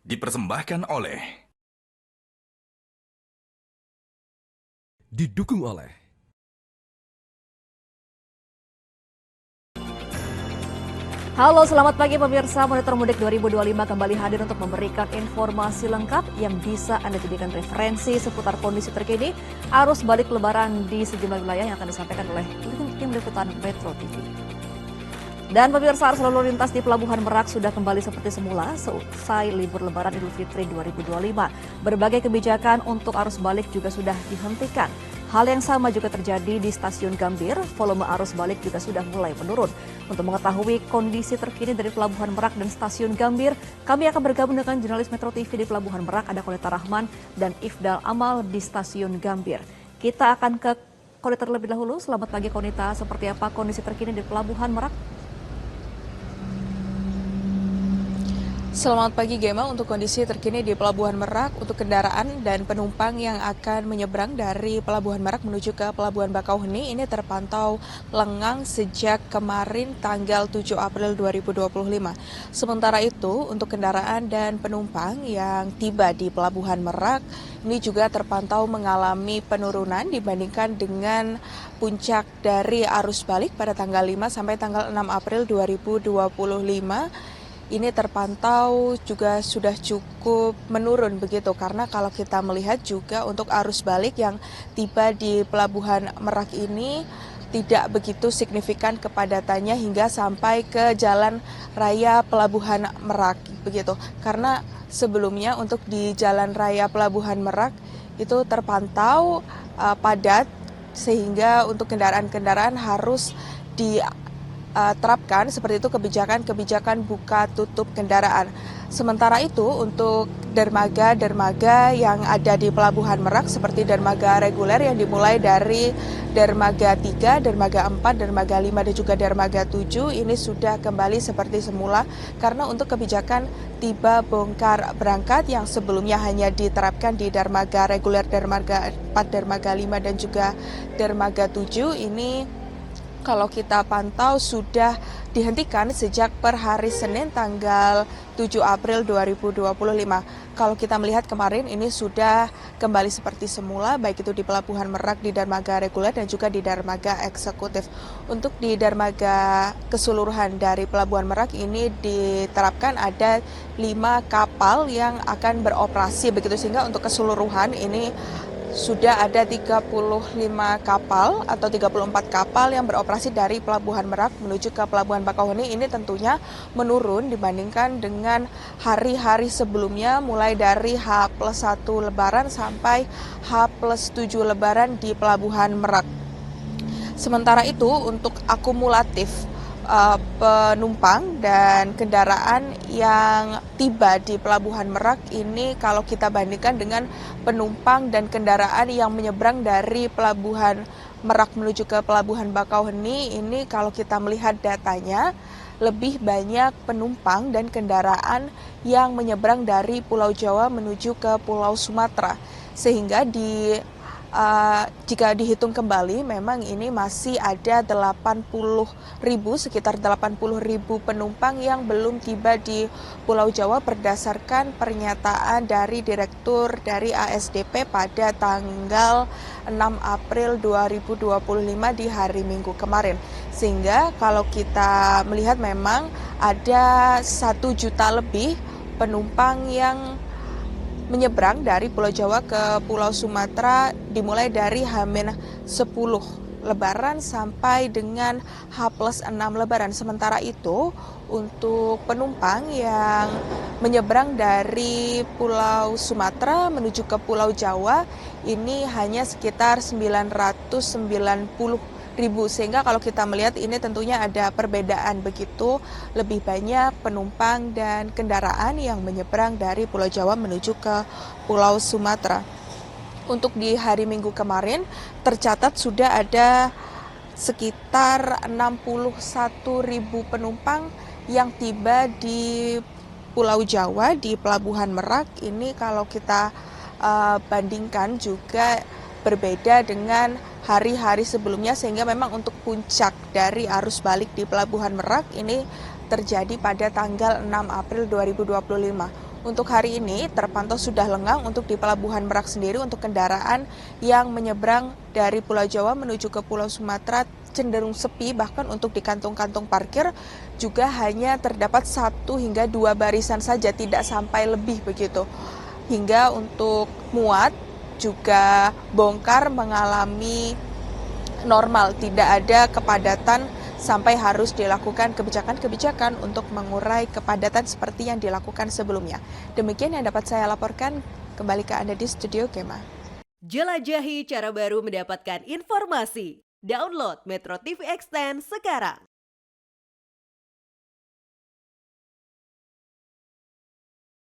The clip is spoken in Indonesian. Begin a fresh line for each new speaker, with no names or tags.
Dipersembahkan oleh
Didukung oleh
Halo, selamat pagi pemirsa. Monitor Mudik 2025 kembali hadir untuk memberikan informasi lengkap yang bisa Anda jadikan referensi seputar kondisi terkini arus balik lebaran di sejumlah wilayah yang akan disampaikan oleh tim liputan Metro TV. Dan pemirsa, arus lalu lintas di Pelabuhan Merak sudah kembali seperti semula seusai libur lebaran Idul Fitri 2025. Berbagai kebijakan untuk arus balik juga sudah dihentikan. Hal yang sama juga terjadi di Stasiun Gambir, volume arus balik juga sudah mulai menurun. Untuk mengetahui kondisi terkini dari Pelabuhan Merak dan Stasiun Gambir, kami akan bergabung dengan jurnalis Metro TV di Pelabuhan Merak, ada Konita Rahman dan Ifdal Amal di Stasiun Gambir. Kita akan ke Konita terlebih dahulu. Selamat pagi Konita, seperti apa kondisi terkini di Pelabuhan Merak?
Selamat pagi Gema, untuk kondisi terkini di Pelabuhan Merak untuk kendaraan dan penumpang yang akan menyeberang dari Pelabuhan Merak menuju ke Pelabuhan Bakauheni ini terpantau lengang sejak kemarin tanggal 7 April 2025. Sementara itu untuk kendaraan dan penumpang yang tiba di Pelabuhan Merak ini juga terpantau mengalami penurunan dibandingkan dengan puncak dari arus balik pada tanggal 5 sampai tanggal 6 April 2025. Ini terpantau juga sudah cukup menurun begitu, karena kalau kita melihat juga untuk arus balik yang tiba di Pelabuhan Merak ini tidak begitu signifikan kepadatannya hingga sampai ke Jalan Raya Pelabuhan Merak begitu. Karena sebelumnya untuk di Jalan Raya Pelabuhan Merak itu terpantau padat sehingga untuk kendaraan-kendaraan harus terapkan seperti itu kebijakan buka tutup kendaraan. Sementara itu untuk dermaga yang ada di Pelabuhan Merak seperti dermaga reguler yang dimulai dari dermaga 3, dermaga 4, dermaga 5 dan juga dermaga 7 ini sudah kembali seperti semula, karena untuk kebijakan tiba bongkar berangkat yang sebelumnya hanya diterapkan di dermaga reguler, dermaga 4, dermaga 5 dan juga dermaga 7 ini kalau kita pantau sudah dihentikan sejak per hari Senin tanggal 7 April 2025. Kalau kita melihat kemarin ini sudah kembali seperti semula, baik itu di Pelabuhan Merak, di dermaga reguler dan juga di dermaga eksekutif. Untuk di dermaga keseluruhan dari Pelabuhan Merak ini diterapkan ada 5 kapal yang akan beroperasi begitu, sehingga untuk keseluruhan ini sudah ada 35 kapal atau 34 kapal yang beroperasi dari Pelabuhan Merak menuju ke Pelabuhan Bakauheni. Ini tentunya menurun dibandingkan dengan hari-hari sebelumnya, mulai dari H+1 Lebaran sampai H+7 Lebaran di Pelabuhan Merak. Sementara itu untuk akumulatif penumpang dan kendaraan yang tiba di Pelabuhan Merak ini kalau kita bandingkan dengan penumpang dan kendaraan yang menyeberang dari Pelabuhan Merak menuju ke Pelabuhan Bakauheni ini kalau kita melihat datanya lebih banyak penumpang dan kendaraan yang menyeberang dari Pulau Jawa menuju ke Pulau Sumatera, sehingga jika dihitung kembali memang ini masih ada sekitar 80.000 penumpang yang belum tiba di Pulau Jawa berdasarkan pernyataan dari Direktur dari ASDP pada tanggal 6 April 2025 di hari Minggu kemarin. Sehingga kalau kita melihat memang ada 1 juta lebih penumpang yang menyeberang dari Pulau Jawa ke Pulau Sumatera dimulai dari H-10 Lebaran sampai dengan H+6 Lebaran. Sementara itu untuk penumpang yang menyeberang dari Pulau Sumatera menuju ke Pulau Jawa ini hanya sekitar 990.000, sehingga kalau kita melihat ini tentunya ada perbedaan begitu, lebih banyak penumpang dan kendaraan yang menyeberang dari Pulau Jawa menuju ke Pulau Sumatera. Untuk di hari Minggu kemarin tercatat sudah ada sekitar 61.000 penumpang yang tiba di Pulau Jawa di Pelabuhan Merak. Ini kalau kita bandingkan juga berbeda dengan hari-hari sebelumnya, sehingga memang untuk puncak dari arus balik di Pelabuhan Merak ini terjadi pada tanggal 6 April 2025. Untuk hari ini terpantau sudah lengang untuk di Pelabuhan Merak sendiri untuk kendaraan yang menyeberang dari Pulau Jawa menuju ke Pulau Sumatera cenderung sepi, bahkan untuk di kantong-kantong parkir juga hanya terdapat 1 hingga 2 barisan saja, tidak sampai lebih begitu. Hingga untuk muat juga bongkar mengalami normal, tidak ada kepadatan sampai harus dilakukan kebijakan-kebijakan untuk mengurai kepadatan seperti yang dilakukan sebelumnya. Demikian yang dapat saya laporkan. Kembali ke Anda di studio, Gema.
Jelajahi cara baru mendapatkan informasi. Download Metro TV Extend sekarang.